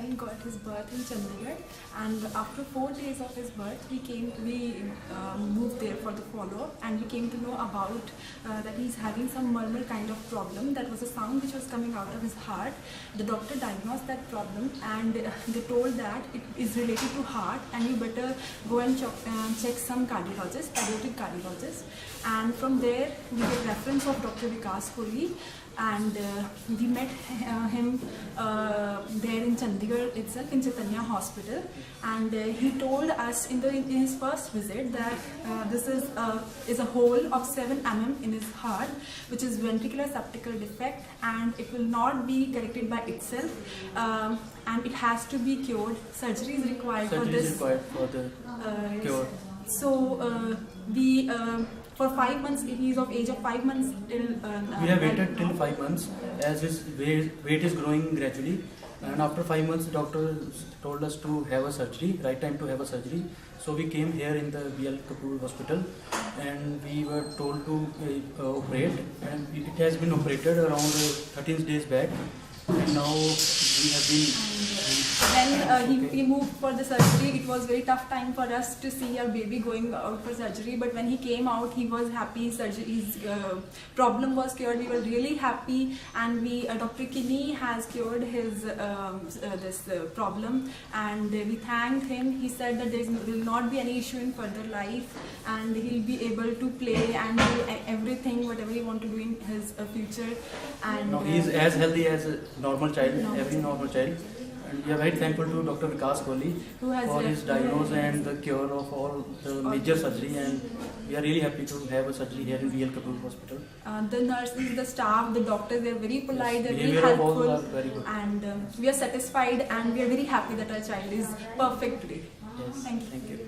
child got his birth in Chandigarh, and after 4 days of his birth, we moved there for the follow-up, and we came to know about that he's having some murmur kind of problem. That was a sound which was coming out of his heart. The doctor diagnosed that problem, and they told that it is related to heart, and you better go and check some cardiologist, pediatric cardiologist. And from there, we get reference of Dr. Vikas Kohli, and we met him there in Chandigarh itself, in Chaitanya Hospital, and he told us in his first visit that this is a hole of 7 mm in his heart, which is ventricular septal defect, and it will not be corrected by itself, and it has to be cured. Surgery is required for this. Surgery is required for the cure. So we for 5 months, he is of age of 5 months till. We have waited till 5 months as his weight is growing gradually, and after 5 months, the doctor told us to have a surgery. Right time to have a surgery. So we came here in the BL Kapoor Hospital, and we were told to operate, and it has been operated around 13 days back, and now we have been. When he moved for the surgery, it was very tough time for us to see our baby going out for surgery. But when he came out, he was happy. His problem was cured. We were really happy, and Dr. Kinney has cured his this problem, and we thanked him. He said that there will not be any issue in further life, and he'll be able to play and do everything whatever he want to do in his future. And no, he is as healthy as a normal child, every normal child. And we are very thankful to Dr. Vikas Kohli for his diagnosis and the cure of all the major surgery, and we are really happy to have a surgery here in BL Kapoor Hospital. The nurses, the staff, the doctors, they are very polite, they are very Behavior of all helpful, are very good. and we are satisfied, and we are very happy that our child is perfect today. Yes. Thank you. Thank you.